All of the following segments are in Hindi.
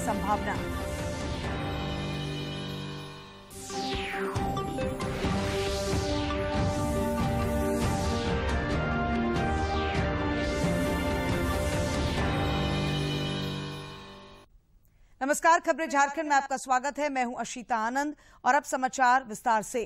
संभावना। नमस्कार, खबरें झारखंड में आपका स्वागत है। मैं हूं अशीता आनंद और अब समाचार विस्तार से।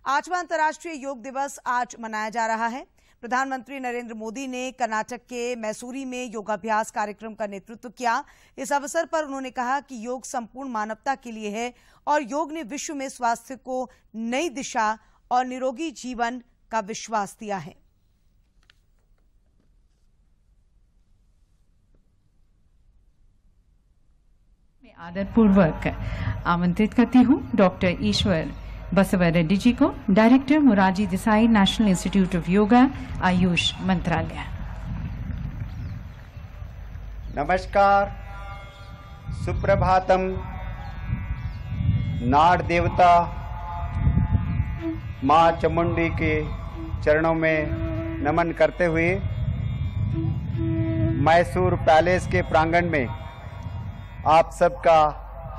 8वां अंतर्राष्ट्रीय योग दिवस आज मनाया जा रहा है। प्रधानमंत्री नरेंद्र मोदी ने कर्नाटक के मैसूरी में योगाभ्यास कार्यक्रम का नेतृत्व किया। इस अवसर पर उन्होंने कहा कि योग संपूर्ण मानवता के लिए है और योग ने विश्व में स्वास्थ्य को नई दिशा और निरोगी जीवन का विश्वास दिया है। आदरपूर्वक आमंत्रित करती हूं डॉक्टर ईश्वर बसव रेड्डी जी को, director Morarji Desai national institute of yoga, Ayush मंत्रालय। नमस्कार, सुप्रभातम। नाड़ देवता मां चामुंडी के चरणों में नमन करते हुए मैसूर पैलेस के प्रांगण में आप सबका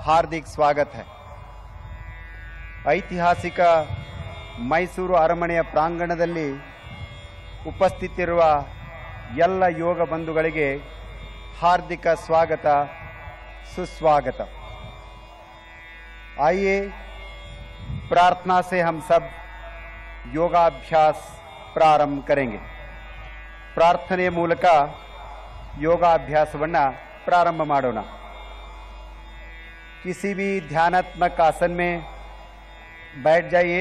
हार्दिक स्वागत है। ಐತಿಹಾಸಿಕ ಮೈಸೂರು ಅರಮನೆಯ ಪ್ರಾಂಗಣದಲ್ಲಿ ಉಪಸ್ಥಿತಿರುವ ಎಲ್ಲ ಯೋಗ ಬಂಧುಗಳಿಗೆ हार्दिक स्वागत सुस्वागत। आइए प्रार्थना से हम सब योगाभ्यास प्रारंभ करेंगे। ಪ್ರಾರ್ಥನೆಯ ಮೂಲಕ ಯೋಗಾಭ್ಯಾಸವನ್ನು प्रारंभ ಮಾಡೋಣ। किसी भी ध्यानात्मक आसन में बैठ जाइए।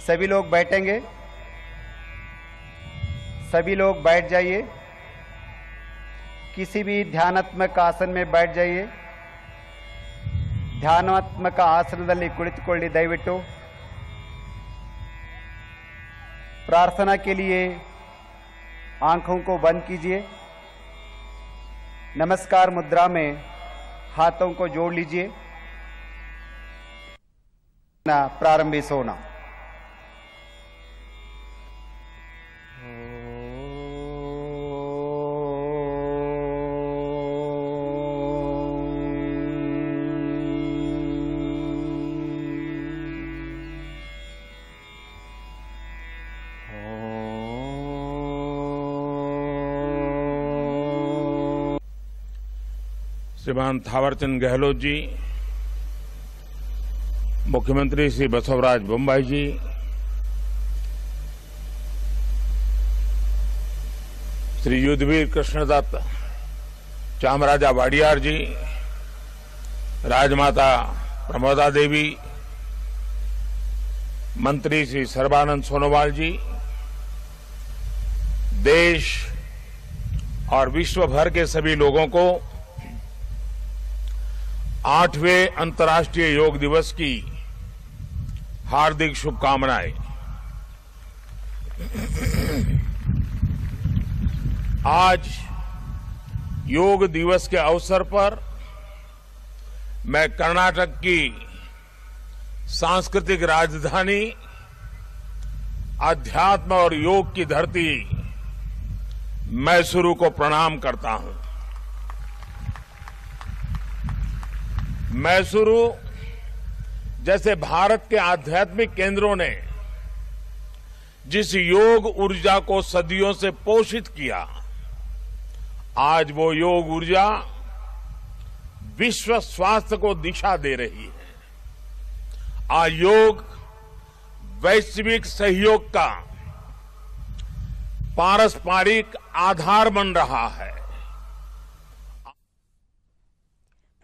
सभी लोग बैठेंगे। सभी लोग बैठ जाइए। किसी भी ध्यानात्मक आसन में बैठ जाइए। ಧ್ಯಾನಾತ್ಮಕ ಆಸನದಲ್ಲಿ ಕುಳಿತುಕೊಳ್ಳಿ ದಯವಿಟ್ಟು। प्रार्थना के लिए आंखों को बंद कीजिए। नमस्कार मुद्रा में हाथों को जोड़ लीजिए। प्रारंभिक होना। श्रीमान थावरचंद गहलोत जी, मुख्यमंत्री श्री बसवराज बोम्मई जी, श्री युद्धवीर कृष्णदत्त चामराजा वाडियार जी, राजमाता प्रमोदा देवी, मंत्री श्री सर्बानंद सोनोवाल जी, देश और विश्व भर के सभी लोगों को 8वें अंतर्राष्ट्रीय योग दिवस की हार्दिक शुभकामनाएं। आज योग दिवस के अवसर पर मैं कर्नाटक की सांस्कृतिक राजधानी, अध्यात्म और योग की धरती मैसूरू को प्रणाम करता हूं। मैसूरू जैसे भारत के आध्यात्मिक केंद्रों ने जिस योग ऊर्जा को सदियों से पोषित किया, आज वो योग ऊर्जा विश्व स्वास्थ्य को दिशा दे रही है। आज योग वैश्विक सहयोग का पारस्परिक आधार बन रहा है।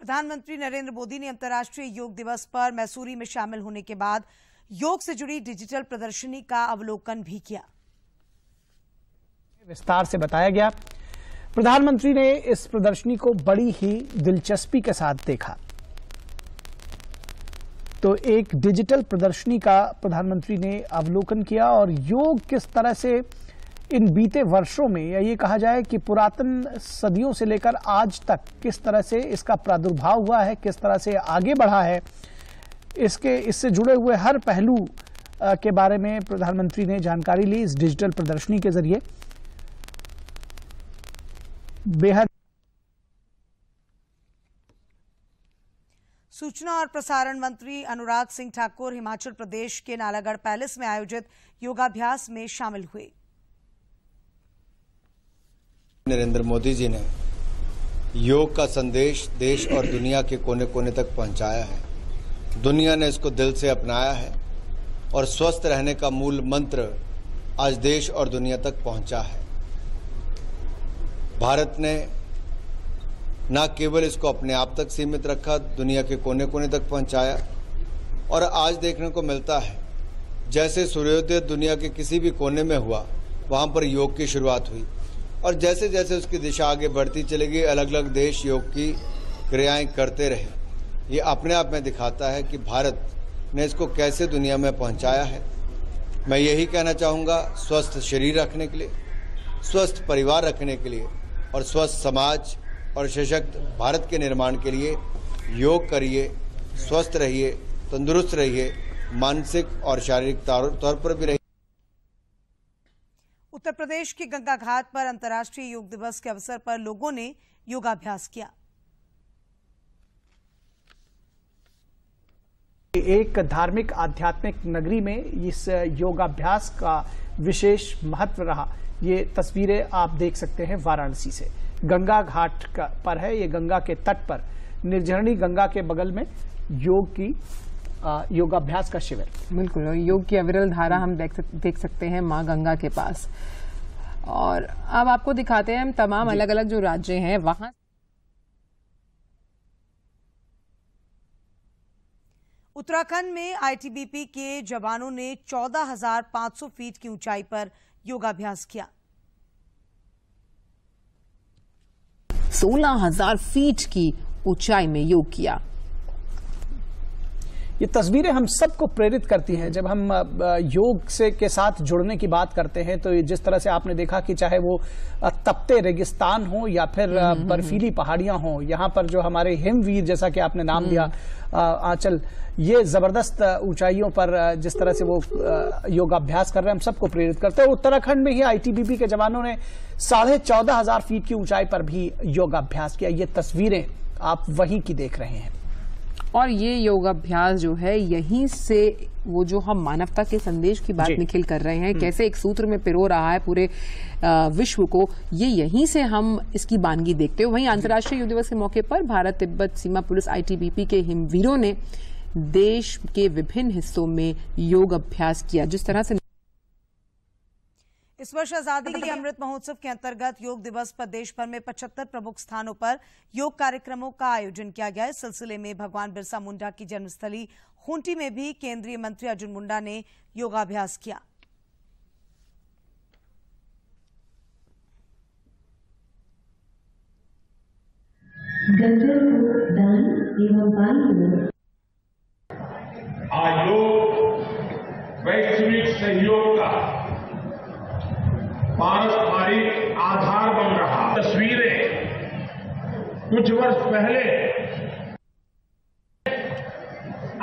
प्रधानमंत्री नरेंद्र मोदी ने अंतर्राष्ट्रीय योग दिवस पर मैसूरी में शामिल होने के बाद योग से जुड़ी डिजिटल प्रदर्शनी का अवलोकन भी किया। विस्तार से बताया गया। प्रधानमंत्री ने इस प्रदर्शनी को बड़ी ही दिलचस्पी के साथ देखा। तो एक डिजिटल प्रदर्शनी का प्रधानमंत्री ने अवलोकन किया और योग किस तरह से इन बीते वर्षों में, या ये कहा जाए कि पुरातन सदियों से लेकर आज तक किस तरह से इसका प्रादुर्भाव हुआ है, किस तरह से आगे बढ़ा है, इससे जुड़े हुए हर पहलू के बारे में प्रधानमंत्री ने जानकारी ली इस डिजिटल प्रदर्शनी के जरिए। बेहद सूचना और प्रसारण मंत्री अनुराग सिंह ठाकुर हिमाचल प्रदेश के नालागढ़ पैलेस में आयोजित योगाभ्यास में शामिल हुए। नरेंद्र मोदी जी ने योग का संदेश देश और दुनिया के कोने कोने तक पहुंचाया है। दुनिया ने इसको दिल से अपनाया है और स्वस्थ रहने का मूल मंत्र आज देश और दुनिया तक पहुंचा है। भारत ने न केवल इसको अपने आप तक सीमित रखा, दुनिया के कोने कोने तक पहुंचाया। और आज देखने को मिलता है जैसे सूर्योदय दुनिया के किसी भी कोने में हुआ, वहां पर योग की शुरुआत हुई और जैसे जैसे उसकी दिशा आगे बढ़ती चली गई, अलग अलग देश योग की क्रियाएं करते रहे। ये अपने आप में दिखाता है कि भारत ने इसको कैसे दुनिया में पहुंचाया है। मैं यही कहना चाहूँगा, स्वस्थ शरीर रखने के लिए, स्वस्थ परिवार रखने के लिए और स्वस्थ समाज और सशक्त भारत के निर्माण के लिए योग करिए, स्वस्थ रहिए, तंदुरुस्त रहिए, मानसिक और शारीरिक तौर पर भी रहिए। उत्तर प्रदेश के गंगा घाट पर अंतर्राष्ट्रीय योग दिवस के अवसर पर लोगों ने योगाभ्यास किया। एक धार्मिक आध्यात्मिक नगरी में इस योगाभ्यास का विशेष महत्व रहा। ये तस्वीरें आप देख सकते हैं वाराणसी से, गंगा घाट पर है। ये गंगा के तट पर निर्झरणी गंगा के बगल में योग की योगाभ्यास का शिविर। बिल्कुल, और योग की अविरल धारा हम देख सकते हैं मां गंगा के पास। और अब आपको दिखाते हैं हम तमाम अलग अलग जो राज्य हैं वहां। उत्तराखंड में आईटीबीपी के जवानों ने 14,500 फीट की ऊंचाई पर योगाभ्यास किया। 16,000 फीट की ऊंचाई में योग किया। ये तस्वीरें हम सबको प्रेरित करती हैं। जब हम योग से के साथ जुड़ने की बात करते हैं तो जिस तरह से आपने देखा कि चाहे वो तपते रेगिस्तान हो या फिर बर्फीली पहाड़ियां हो, यहाँ पर जो हमारे हिमवीर, जैसा कि आपने नाम दिया आंचल, ये जबरदस्त ऊंचाइयों पर जिस तरह से वो योगाभ्यास कर रहे हैं, हम सबको प्रेरित करते हैं। उत्तराखंड में ही आईटीबीपी के जवानों ने 14,500 फीट की ऊंचाई पर भी योगाभ्यास किया। ये तस्वीरें आप वहीं की देख रहे हैं। और ये योगाभ्यास जो है, यहीं से वो जो हम मानवता के संदेश की बात निखिल कर रहे हैं, कैसे एक सूत्र में पिरो रहा है पूरे विश्व को, ये यहीं से हम इसकी बानगी देखते हो। वहीं अंतर्राष्ट्रीय योग दिवस के मौके पर भारत तिब्बत सीमा पुलिस आईटीबीपी के हिमवीरों ने देश के विभिन्न हिस्सों में योग अभ्यास किया। जिस तरह से इस वर्ष आजादी के अमृत महोत्सव के अंतर्गत योग दिवस पर देश भर में 75 प्रमुख स्थानों पर योग कार्यक्रमों का आयोजन किया गया। इस सिलसिले में भगवान बिरसा मुंडा की जन्मस्थली खूंटी में भी केंद्रीय मंत्री अर्जुन मुंडा ने योगाभ्यास किया। योग वैश्विक सहयोग का पारस्परिक आधार बन रहा। तस्वीरें कुछ वर्ष पहले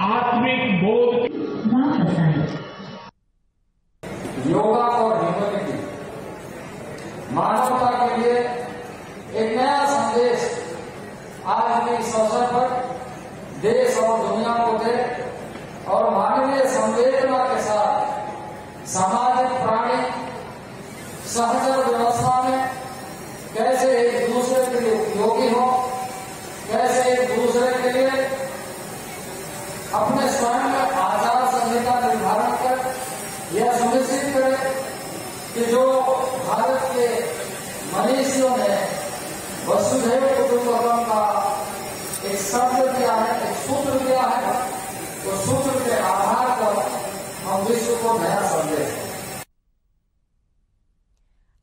आत्मिक बोध योगा और ह्यूमैनिटी, मानवता के लिए एक नया संदेश आज के इस अवसर पर देश और दुनिया को दे और मानवीय संवेदना के साथ सामाजिक प्राणी सहचर व्यवस्था में कैसे एक दूसरे के लिए उपयोगी हो, कैसे एक दूसरे के लिए अपने स्वयं में आचार संहिता निर्धारण कर यह सुनिश्चित करे कि जो भारत के मनीषियों ने वसुधैव कुटुंबकम का एक शब्द दिया है, एक सूत्र दिया है, तो सूत्र के आधार पर हम विश्व को नया संदेश।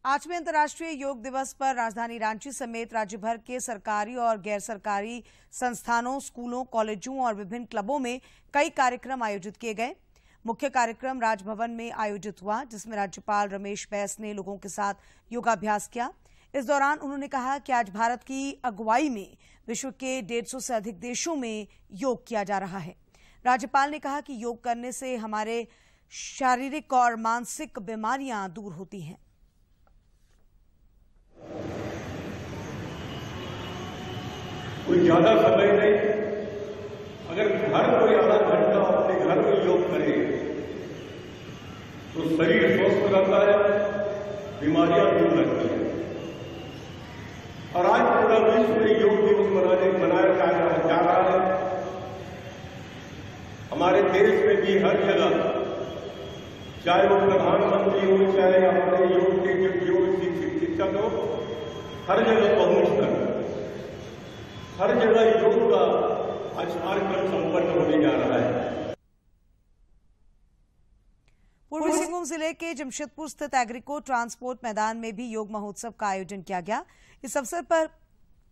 8वें अंतर्राष्ट्रीय योग दिवस पर राजधानी रांची समेत राज्य भर के सरकारी और गैर सरकारी संस्थानों, स्कूलों, कॉलेजों और विभिन्न क्लबों में कई कार्यक्रम आयोजित किए गए। मुख्य कार्यक्रम राजभवन में आयोजित हुआ, जिसमें राज्यपाल रमेश बैस ने लोगों के साथ योगाभ्यास किया। इस दौरान उन्होंने कहा कि आज भारत की अगुवाई में विश्व के 150 से अधिक देशों में योग किया जा रहा है। राज्यपाल ने कहा कि योग करने से हमारे शारीरिक और मानसिक बीमारियां दूर होती हैं। कोई ज्यादा समय नहीं, तो शरीर स्वस्थ रहता है, बीमारियां दूर रहती हैं। और आज पूरा विश्व में योग दिवस मनाया जा रहा है। हमारे देश में भी हर जगह, चाहे वो प्रधानमंत्री हो, चाहे हमारे योग के योग शिक्षक हो, हर जगह पहुंचकर हर जगह योग का आज कार्यक्रम संपन्न होने जा रहा है। पूर्वी सिंहभूम जिले के जमशेदपुर स्थित एग्रीको ट्रांसपोर्ट मैदान में भी योग महोत्सव का आयोजन किया गया। इस अवसर पर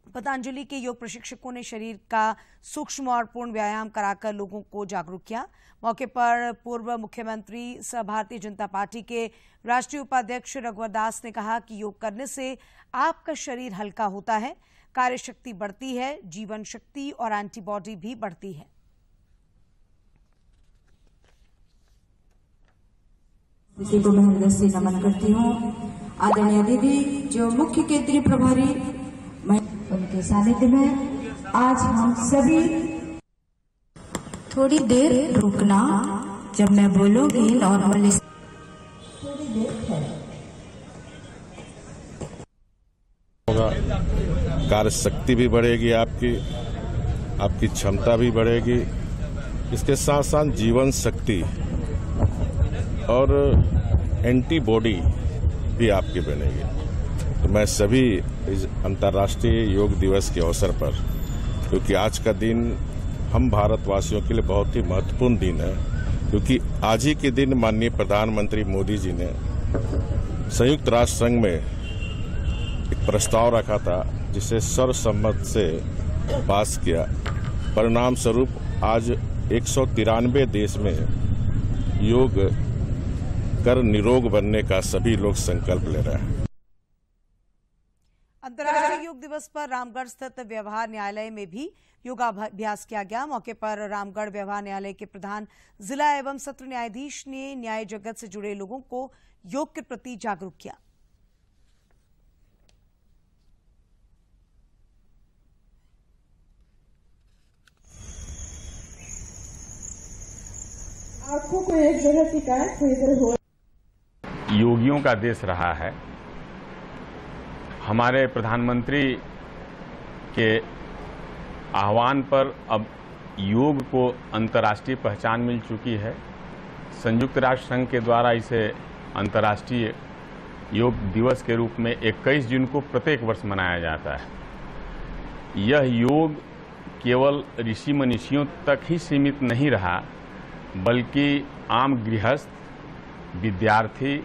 पतंजलि के योग प्रशिक्षकों ने शरीर का सूक्ष्म और पूर्ण व्यायाम कराकर लोगों को जागरूक किया। मौके पर पूर्व मुख्यमंत्री सह भारतीय जनता पार्टी के राष्ट्रीय उपाध्यक्ष रघुवर दास ने कहा कि योग करने से आपका शरीर हल्का होता है, कार्य शक्ति बढ़ती है, जीवन शक्ति और एंटीबॉडी भी बढ़ती है। इसी को मैं हृदय से नमन करती हूँ। आदरणीय दीदी जो मुख्य केंद्रीय प्रभारी, मैं उनके सानिध्य में आज हम सभी थोड़ी देर रुकना, जब मैं बोलूंगी नॉर्मली थोड़ी देर होगा, कार्य शक्ति भी बढ़ेगी, आपकी क्षमता भी बढ़ेगी, इसके साथ साथ जीवन शक्ति और एंटीबॉडी भी आपकी बनेगी। तो मैं सभी इस अंतर्राष्ट्रीय योग दिवस के अवसर पर, क्योंकि आज का दिन हम भारतवासियों के लिए बहुत ही महत्वपूर्ण दिन है, क्योंकि आज ही के दिन माननीय प्रधानमंत्री मोदी जी ने संयुक्त राष्ट्र संघ में एक प्रस्ताव रखा था, जिसे सर्वसम्मत से पास किया। परिणाम स्वरूप आज 193 देश में योग कर निरोग बनने का सभी लोग संकल्प ले रहे हैं। अंतर्राष्ट्रीय योग दिवस पर रामगढ़ स्थित व्यवहार न्यायालय में भी योगाभ्यास किया गया। मौके पर रामगढ़ व्यवहार न्यायालय के प्रधान जिला एवं सत्र न्यायाधीश ने न्याय जगत से जुड़े लोगों को योग के प्रति जागरूक किया। आंखों को एक जगह टिकाए तो इधर हो। योगियों का देश रहा है। हमारे प्रधानमंत्री के आह्वान पर अब योग को अंतर्राष्ट्रीय पहचान मिल चुकी है। संयुक्त राष्ट्र संघ के द्वारा इसे अंतर्राष्ट्रीय योग दिवस के रूप में 21 जून को प्रत्येक वर्ष मनाया जाता है। यह योग केवल ऋषि मनीषियों तक ही सीमित नहीं रहा, बल्कि आम गृहस्थ, विद्यार्थी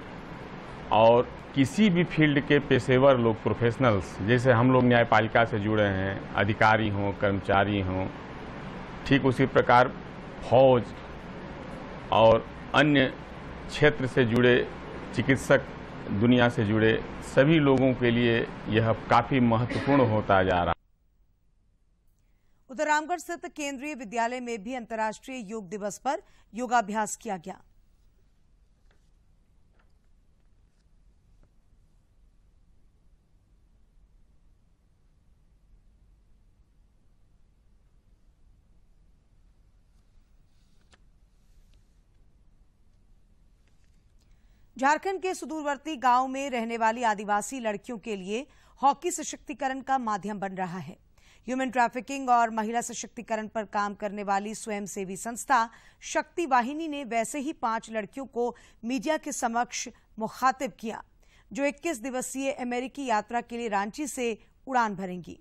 और किसी भी फील्ड के पेशेवर लोग, प्रोफेशनल्स, जैसे हम लोग न्यायपालिका से जुड़े हैं, अधिकारी हों, कर्मचारी हों, ठीक उसी प्रकार फौज और अन्य क्षेत्र से जुड़े चिकित्सक, दुनिया से जुड़े सभी लोगों के लिए यह काफ़ी महत्वपूर्ण होता जा रहा है। उधर रामगढ़ स्थित केंद्रीय विद्यालय में भी अंतर्राष्ट्रीय योग दिवस पर योगाभ्यास किया गया। झारखंड के सुदूरवर्ती गांव में रहने वाली आदिवासी लड़कियों के लिए हॉकी सशक्तिकरण का माध्यम बन रहा है। ह्यूमन ट्रैफिकिंग और महिला सशक्तिकरण पर काम करने वाली स्वयंसेवी संस्था शक्ति वाहिनी ने वैसे ही 5 लड़कियों को मीडिया के समक्ष मुखातिब किया, जो 21 दिवसीय अमेरिकी यात्रा के लिए रांची से उड़ान भरेंगी।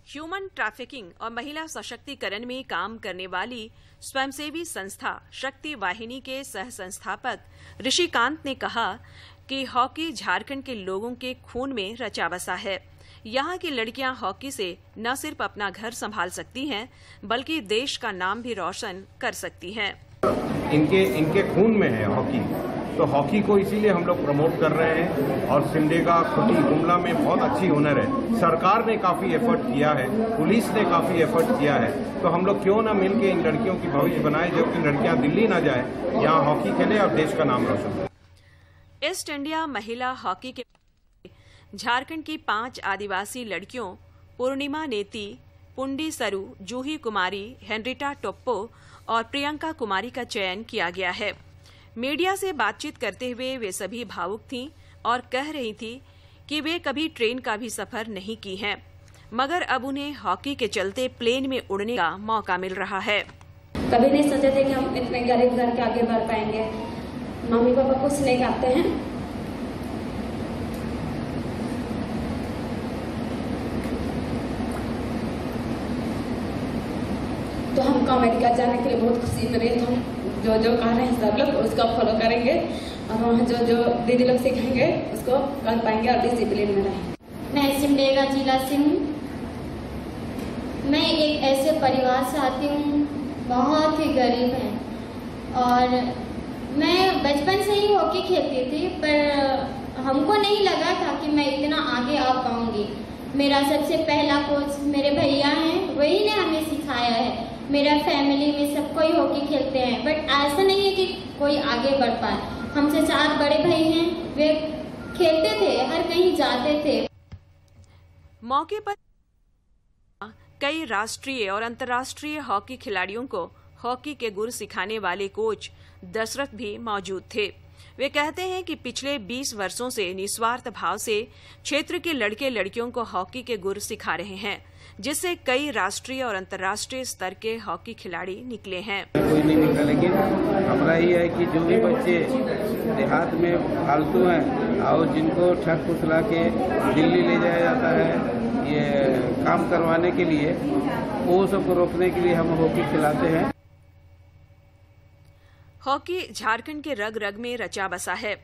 ह्यूमन ट्रैफिकिंग और महिला सशक्तिकरण में काम करने वाली स्वयंसेवी संस्था शक्ति वाहिनी के सह संस्थापक ऋषिकांत ने कहा कि हॉकी झारखंड के लोगों के खून में रचा बसा है। यहाँ की लड़कियां हॉकी से न सिर्फ अपना घर संभाल सकती हैं, बल्कि देश का नाम भी रोशन कर सकती हैं। इनके खून में है हॉकी, तो हॉकी को इसीलिए हम लोग प्रमोट कर रहे हैं। और सिमडेगा, खुटी, गुमला में बहुत अच्छी हुनर है। सरकार ने काफी एफर्ट किया है, पुलिस ने काफी एफर्ट किया है, तो हम लोग क्यों ना मिलके इन लड़कियों की भविष्य बनाए, जबकि लड़कियां दिल्ली ना जाए, यहाँ हॉकी खेले और देश का नाम रोशन करे। ईस्ट इंडिया महिला हॉकी के झारखंड की 5 आदिवासी लड़कियों पूर्णिमा नेती, पुंडी सरू, जूही कुमारी, हेनरिटा टोप्पो और प्रियंका कुमारी का चयन किया गया है। मीडिया से बातचीत करते हुए वे सभी भावुक थीं और कह रही थी कि वे कभी ट्रेन का भी सफर नहीं की हैं, मगर अब उन्हें हॉकी के चलते प्लेन में उड़ने का मौका मिल रहा है। कभी नहीं सोचे थे कि हम इतने गरीब घर के आगे बढ़ पाएंगे। मम्मी पापा कुछ नहीं करते हैं, तो हम अमेरिका जाने के लिए बहुत खुशी में रहे। हम जो जो कह रहे हैं सब लोग उसको फॉलो करेंगे और वहाँ जो जो दीदी लोग सिखाएंगे उसको कर पाएंगे और डिसिप्लिन में रहेंगे। मैं सिमडेगा जिला से हूँ। मैं एक ऐसे परिवार से आती हूँ, बहुत ही गरीब है, और मैं बचपन से ही हॉकी खेलती थी, पर हमको नहीं लगा था कि मैं इतना आगे आ पाऊंगी। मेरा सबसे पहला कोच मेरे भैया हैं, वही ने हमें सिखाया है। मेरा फैमिली में सब कोई हॉकी खेलते हैं, बट ऐसा नहीं है कि कोई आगे बढ़ पाए। हमसे 4 बड़े भाई हैं, वे खेलते थे, हर कहीं जाते थे। मौके पर कई राष्ट्रीय और अंतर्राष्ट्रीय हॉकी खिलाड़ियों को हॉकी के गुर सिखाने वाले कोच दशरथ भी मौजूद थे। वे कहते हैं कि पिछले 20 वर्षों से निस्वार्थ भाव से क्षेत्र के लड़के लड़कियों को हॉकी के गुर सिखा रहे हैं, जिससे कई राष्ट्रीय और अंतर्राष्ट्रीय स्तर के हॉकी खिलाड़ी निकले हैं। कोई नहीं निकला, लेकिन हमारा ये है कि जो भी बच्चे देहात में फालतू हैं और जिनको ठग फुसला के दिल्ली ले जाया जाता है ये काम करवाने के लिए, वो सबको रोकने के लिए हम हॉकी खिलाते हैं। हॉकी झारखंड के रग रग में रचा बसा है।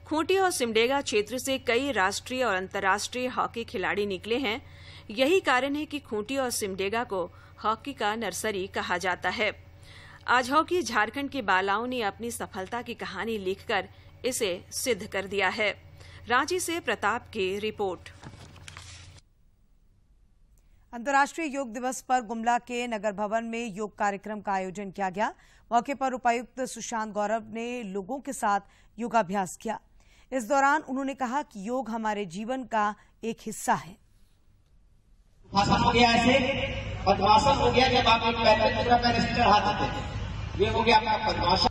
खूंटी और सिमडेगा क्षेत्र से कई राष्ट्रीय और अंतर्राष्ट्रीय हॉकी खिलाड़ी निकले हैं। यही कारण है कि खूंटी और सिमडेगा को हॉकी का नर्सरी कहा जाता है। आज हॉकी झारखंड के बालाओं ने अपनी सफलता की कहानी लिखकर इसे सिद्ध कर दिया है। रांची से प्रताप की रिपोर्ट। अंतर्राष्ट्रीय योग दिवस पर गुमला के नगर भवन में योग कार्यक्रम का आयोजन किया गया। मौके पर उपायुक्त सुशांत गौरव ने लोगों के साथ योगाभ्यास किया। इस दौरान उन्होंने कहा कि योग हमारे जीवन का एक हिस्सा है। पद्मासन हो गया, ऐसे पद्मासन हो गया जब आप एक पैर पे दूसरा पैर इस चढ़ा देते हैं, ये हो गया आपका पद्मासन।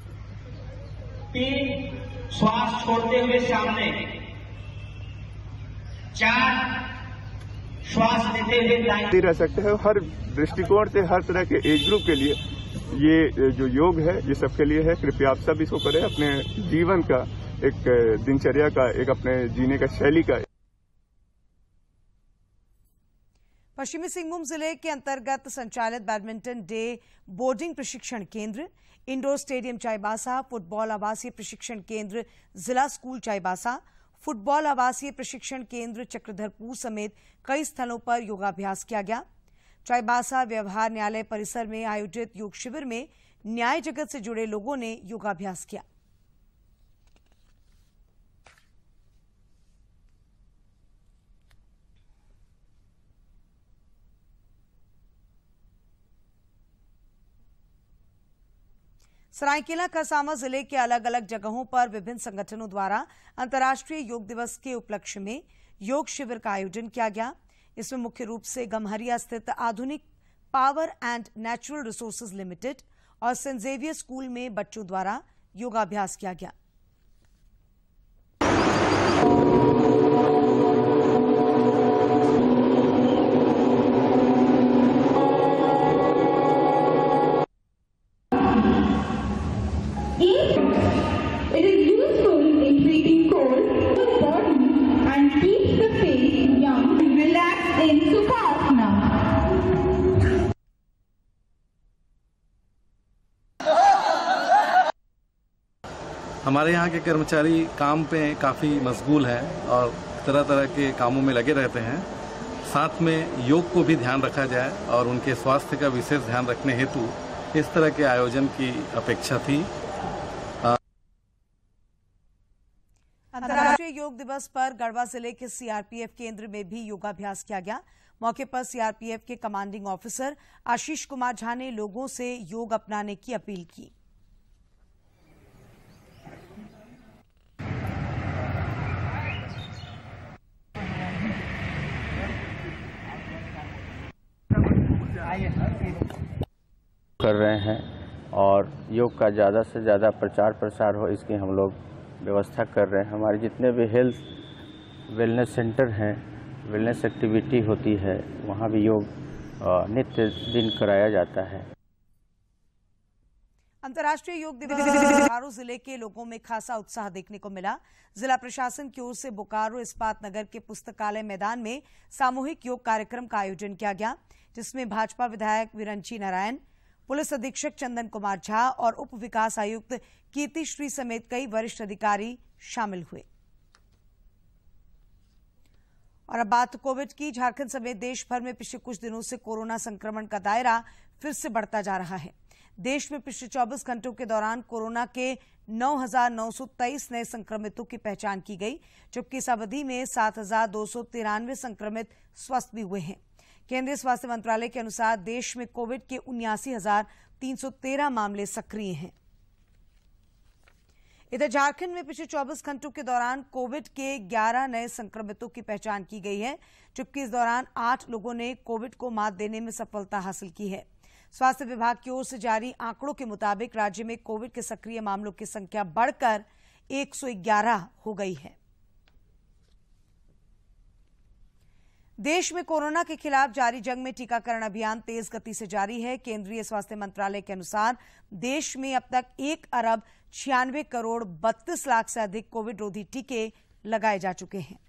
3 श्वास छोड़ते हुए सामने, 4 श्वास लेते हुए दाएं रह सकते हैं। हर दृष्टिकोण से, हर तरह के एज ग्रुप के लिए ये जो योग है ये सबके लिए है। कृपया आप सब इसको करें, अपने जीवन का एक दिनचर्या का, एक अपने जीने का शैली का। पश्चिमी सिंहभूम जिले के अंतर्गत संचालित बैडमिंटन डे बोर्डिंग प्रशिक्षण केंद्र, इंडोर स्टेडियम चाईबासा, फुटबॉल आवासीय प्रशिक्षण केंद्र जिला स्कूल चाईबासा, फुटबॉल आवासीय प्रशिक्षण केंद्र चक्रधरपुर समेत कई स्थलों पर योगाभ्यास किया गया। चाईबासा व्यवहार न्यायालय परिसर में आयोजित योग शिविर में न्याय जगत से जुड़े लोगों ने योगाभ्यास किया। सरायकेला खरसावां जिले के अलग अलग जगहों पर विभिन्न संगठनों द्वारा अंतर्राष्ट्रीय योग दिवस के उपलक्ष्य में योग शिविर का आयोजन किया गया। इसमें मुख्य रूप से गम्हरिया स्थित आधुनिक power and natural resources limited और सेंट जेवियर स्कूल में बच्चों द्वारा योगाभ्यास किया गया। It is useful in treating cold to the body and keeps the face young. Relax in Sukhasana. हमारे यहाँ के कर्मचारी काम पे काफ़ी मशगूल हैं और तरह तरह के कामों में लगे रहते हैं। साथ में योग को भी ध्यान रखा जाए और उनके स्वास्थ्य का विशेष ध्यान रखने हेतु इस तरह के आयोजन की अपेक्षा थी। अंतर्राष्ट्रीय योग दिवस पर गढ़वा जिले के सीआरपीएफ केंद्र में भी योगाभ्यास किया गया। मौके पर सीआरपीएफ के कमांडिंग ऑफिसर आशीष कुमार झा ने लोगों से योग अपनाने की अपील की। कर रहे हैं और योग का ज़्यादा से ज़्यादा प्रचार प्रसार हो इसकी हम लोग व्यवस्था कर रहे हैं। हमारे जितने भी हेल्थ वेलनेस सेंटर हैं, वेलनेस एक्टिविटी होती है, वहाँ भी योग नित्य दिन कराया जाता है। अंतर्राष्ट्रीय योग दिवस बोकारो जिले के लोगों में खासा उत्साह देखने को मिला। जिला प्रशासन की ओर से बोकारो इस्पात नगर के पुस्तकालय मैदान में सामूहिक योग कार्यक्रम का आयोजन किया गया, जिसमें भाजपा विधायक विरंची नारायण, पुलिस अधीक्षक चंदन कुमार झा और उप विकास आयुक्त कीर्ति श्री समेत कई वरिष्ठ अधिकारी शामिल हुए। और अब बात कोविड की। झारखंड समेत देश भर में पिछले कुछ दिनों से कोरोना संक्रमण का दायरा फिर से बढ़ता जा रहा है। देश में पिछले 24 घंटों के दौरान कोरोना के 9,923 नए संक्रमितों की पहचान की गई, जबकि इस अवधि में 7,293 संक्रमित स्वस्थ भी हुए हैं। केंद्रीय स्वास्थ्य मंत्रालय के अनुसार देश में कोविड के 79,313 मामले सक्रिय हैं। इधर झारखंड में पिछले 24 घंटों के दौरान कोविड के 11 नए संक्रमितों की पहचान की गई है, जबकि इस दौरान 8 लोगों ने कोविड को मात देने में सफलता हासिल की है। स्वास्थ्य विभाग की ओर से जारी आंकड़ों के मुताबिक राज्य में कोविड के सक्रिय मामलों की संख्या बढ़कर 111 हो गई है। देश में कोरोना के खिलाफ जारी जंग में टीकाकरण अभियान तेज गति से जारी है। केंद्रीय स्वास्थ्य मंत्रालय के अनुसार देश में अब तक 1,96 करोड़ 32 लाख से अधिक कोविड रोधी टीके लगाए जा चुके हैं।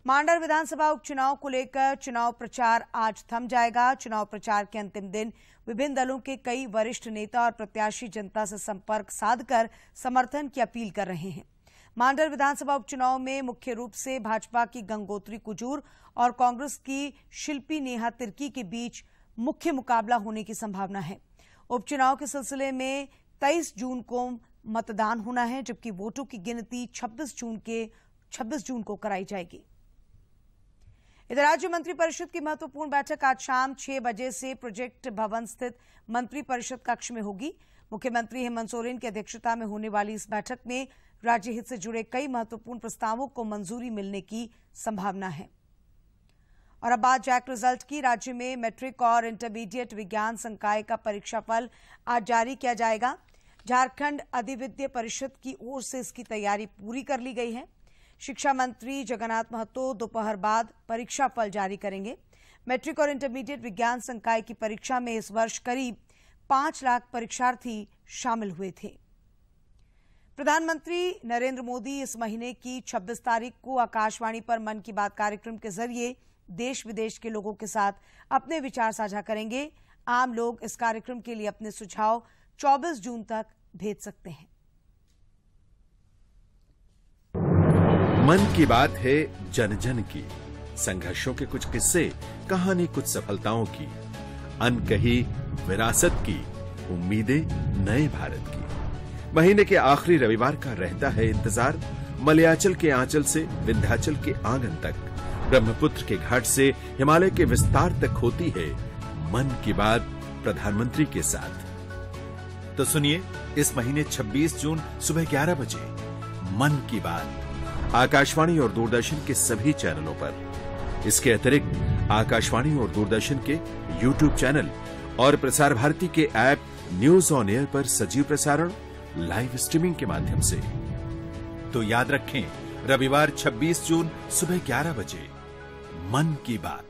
मांडर विधानसभा उपचुनाव को लेकर चुनाव प्रचार आज थम जाएगा। चुनाव प्रचार के अंतिम दिन विभिन्न दलों के कई वरिष्ठ नेता और प्रत्याशी जनता से संपर्क साधकर समर्थन की अपील कर रहे हैं। मांडर विधानसभा उपचुनाव में मुख्य रूप से भाजपा की गंगोत्री कुजूर और कांग्रेस की शिल्पी नेहा तिर्की के बीच मुख्य मुकाबला होने की संभावना है। उपचुनाव के सिलसिले में 23 जून को मतदान होना है, जबकि वोटों की गिनती 26 जून को कराई जाएगी। इधर राज्य मंत्रिपरिषद की महत्वपूर्ण बैठक आज शाम 6 बजे से प्रोजेक्ट भवन स्थित मंत्रिपरिषद कक्ष में होगी। मुख्यमंत्री हेमंत सोरेन की अध्यक्षता में होने वाली इस बैठक में राज्य हित से जुड़े कई महत्वपूर्ण प्रस्तावों को मंजूरी मिलने की संभावना है। और अब बात जैक रिजल्ट की। राज्य में मैट्रिक और इंटरमीडिएट विज्ञान संकाय का परीक्षाफल आज जारी किया जाएगा। झारखंड अधिविद्य परिषद की ओर से इसकी तैयारी पूरी कर ली गई है। शिक्षा मंत्री जगन्नाथ महतो दोपहर बाद परीक्षा फल जारी करेंगे। मैट्रिक और इंटरमीडिएट विज्ञान संकाय की परीक्षा में इस वर्ष करीब 5 लाख परीक्षार्थी शामिल हुए थे। प्रधानमंत्री नरेंद्र मोदी इस महीने की 26 तारीख को आकाशवाणी पर मन की बात कार्यक्रम के जरिए देश विदेश के लोगों के साथ अपने विचार साझा करेंगे। आम लोग इस कार्यक्रम के लिए अपने सुझाव 24 जून तक भेज सकते हैं। मन की बात है जन जन की, संघर्षों के कुछ किस्से, कहानी कुछ सफलताओं की, अनकही विरासत की, उम्मीदें नए भारत की। महीने के आखिरी रविवार का रहता है इंतजार। मलयाचल के आंचल से विंध्याचल के आंगन तक, ब्रह्मपुत्र के घाट से हिमालय के विस्तार तक होती है मन की बात प्रधानमंत्री के साथ। तो सुनिए इस महीने 26 जून सुबह 11 बजे मन की बात आकाशवाणी और दूरदर्शन के सभी चैनलों पर। इसके अतिरिक्त आकाशवाणी और दूरदर्शन के YouTube चैनल और प्रसार भारती के ऐप न्यूज ऑन एयर पर सजीव प्रसारण लाइव स्ट्रीमिंग के माध्यम से। तो याद रखें, रविवार 26 जून सुबह 11 बजे मन की बात।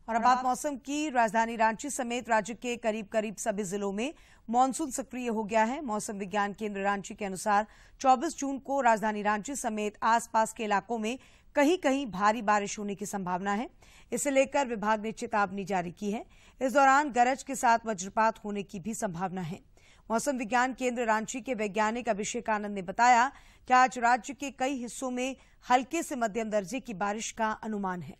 और अब बात मौसम की। राजधानी रांची समेत राज्य के करीब करीब सभी जिलों में मानसून सक्रिय हो गया है। मौसम विज्ञान केंद्र रांची के अनुसार 24 जून को राजधानी रांची समेत आसपास के इलाकों में कहीं कहीं भारी बारिश होने की संभावना है। इसे लेकर विभाग ने चेतावनी जारी की है। इस दौरान गरज के साथ वज्रपात होने की भी संभावना है। मौसम विज्ञान केंद्र रांची के वैज्ञानिक अभिषेक आनंद ने बताया कि आज राज्य के कई हिस्सों में हल्के से मध्यम दर्जे की बारिश का अनुमान है।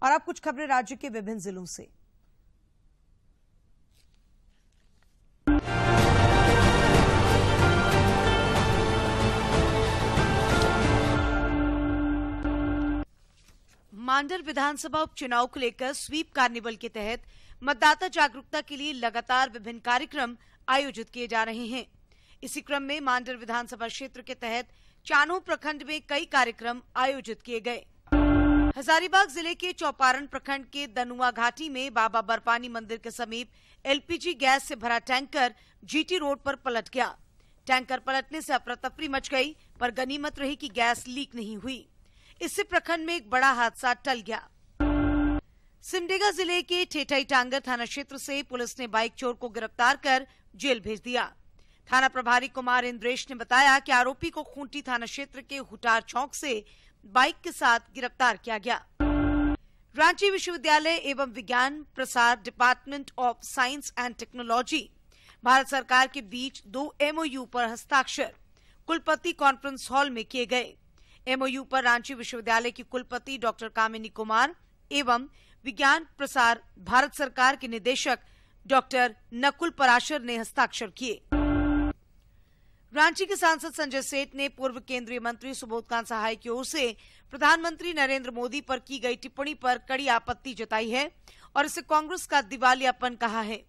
और अब कुछ खबरें राज्य के विभिन्न जिलों से। मांडर विधानसभा उपचुनाव को लेकर स्वीप कार्निवल के तहत मतदाता जागरूकता के लिए लगातार विभिन्न कार्यक्रम आयोजित किए जा रहे हैं। इसी क्रम में मांडर विधानसभा क्षेत्र के तहत चान्हो प्रखंड में कई कार्यक्रम आयोजित किए गए। हजारीबाग जिले के चौपारण प्रखंड के दनुआ घाटी में बाबा बरपानी मंदिर के समीप एलपीजी गैस से भरा टैंकर जीटी रोड पर पलट गया। टैंकर पलटने से अफरा तफरी मच गई, पर गनीमत रही कि गैस लीक नहीं हुई। इससे प्रखंड में एक बड़ा हादसा टल गया। सिमडेगा जिले के ठेठई टांगर थाना क्षेत्र से पुलिस ने बाइक चोर को गिरफ्तार कर जेल भेज दिया। थाना प्रभारी कुमार इंद्रेश ने बताया कि आरोपी को खूंटी थाना क्षेत्र के हुटार चौक से बाइक के साथ गिरफ्तार किया गया। रांची विश्वविद्यालय एवं विज्ञान प्रसार department of science and technology Bharat सरकार के बीच 2 एमओयू पर हस्ताक्षर कुलपति कॉन्फ्रेंस हॉल में किए गए। एमओयू पर रांची विश्वविद्यालय की कुलपति डॉक्टर कामिनी कुमार एवं विज्ञान प्रसार भारत सरकार के निदेशक डॉक्टर नकुल पराशर ने हस्ताक्षर किए। रांची के सांसद संजय सेठ ने पूर्व केंद्रीय मंत्री सुबोधकांत सहाय की ओर से प्रधानमंत्री नरेंद्र मोदी पर की गई टिप्पणी पर कड़ी आपत्ति जताई है और इसे कांग्रेस का दिवालियापन कहा है।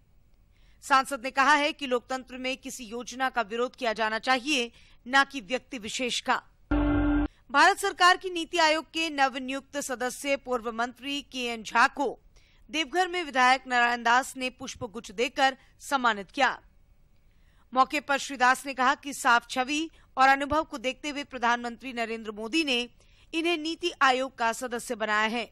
सांसद ने कहा है कि लोकतंत्र में किसी योजना का विरोध किया जाना चाहिए, न कि व्यक्ति विशेष का। भारत सरकार की नीति आयोग के नवनियुक्त सदस्य पूर्व मंत्री के.एन. झा को देवघर में विधायक नारायण दास ने पुष्पगुच्छ देकर सम्मानित किया। मौके पर श्री दास ने कहा कि साफ छवि और अनुभव को देखते हुए प्रधानमंत्री नरेंद्र मोदी ने इन्हें नीति आयोग का सदस्य बनाया है।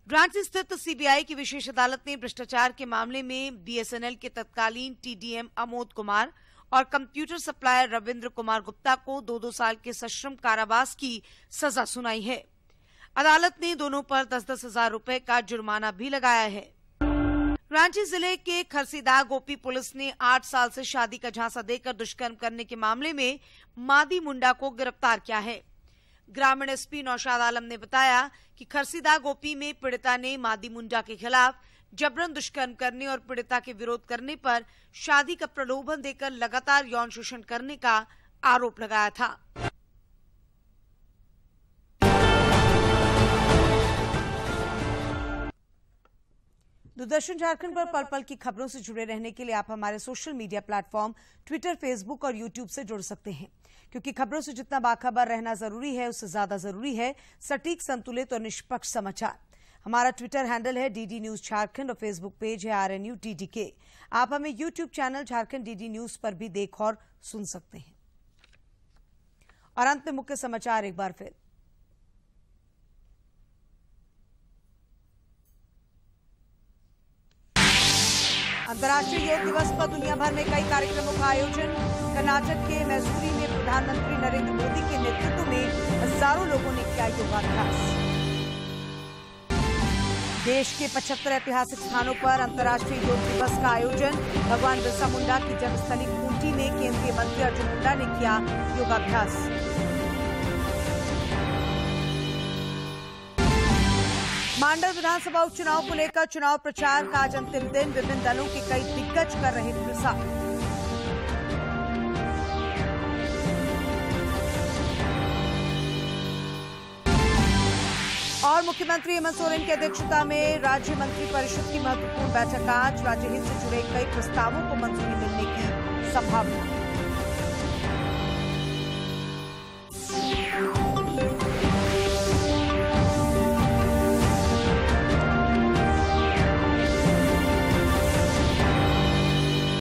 रांची स्थित सीबीआई की विशेष अदालत ने भ्रष्टाचार के मामले में बीएसएनएल के तत्कालीन टीडीएम अमोद कुमार और कंप्यूटर सप्लायर रविंद्र कुमार गुप्ता को 2-2 साल के सश्रम कारावास की सजा सुनाई है। अदालत ने दोनों पर 10-10 हजार रुपए का जुर्माना भी लगाया है। रांची जिले के खरसीदा गोपी पुलिस ने 8 साल से शादी का झांसा देकर दुष्कर्म करने के मामले में मादी मुंडा को गिरफ्तार किया है। ग्रामीण एसपी नौशाद आलम ने बताया कि खरसीदा गोपी में पीड़िता ने मादी मुंडा के खिलाफ जबरन दुष्कर्म करने और पीड़िता के विरोध करने पर शादी का प्रलोभन देकर लगातार यौन शोषण करने का आरोप लगाया था। दूरदर्शन झारखंड पर पल पल की खबरों से जुड़े रहने के लिए आप हमारे social media platform Twitter, Facebook और यूट्यूब से जुड़ सकते हैं, क्योंकि खबरों से जितना बाखबर रहना जरूरी है उससे ज्यादा जरूरी है सटीक, संतुलित और निष्पक्ष समाचार। हमारा ट्विटर हैंडल है DD न्यूज झारखंड और फेसबुक पेज है RNU DDK। आप हमें YouTube channel Jharkhand DD news पर भी देख और सुन सकते हैं। और अंत में मुख्य समाचार एक बार फिर। अंतर्राष्ट्रीय योग दिवस पर दुनिया भर में कई कार्यक्रमों का आयोजन। कर्नाटक के मैसूरी में प्रधानमंत्री नरेंद्र मोदी के नेतृत्व में हजारों लोगों ने किया योगाभ्यास। देश के 75 ऐतिहासिक स्थानों पर अंतर्राष्ट्रीय योग दिवस का आयोजन। भगवान बिरसा मुंडा की जन्मस्थली खूंटी में केंद्रीय मंत्री अर्जुन मुंडा ने किया योगाभ्यास। मांडर विधानसभा उपचुनाव को लेकर चुनाव प्रचार का आज अंतिम दिन। विभिन्न दलों के कई दिग्गज कर रहे प्रसार। और मुख्यमंत्री हेमंत सोरेन की अध्यक्षता में राज्य मंत्री परिषद की महत्वपूर्ण बैठक आज। राज्य हित से जुड़े कई प्रस्तावों को मंजूरी मिलने की संभावना।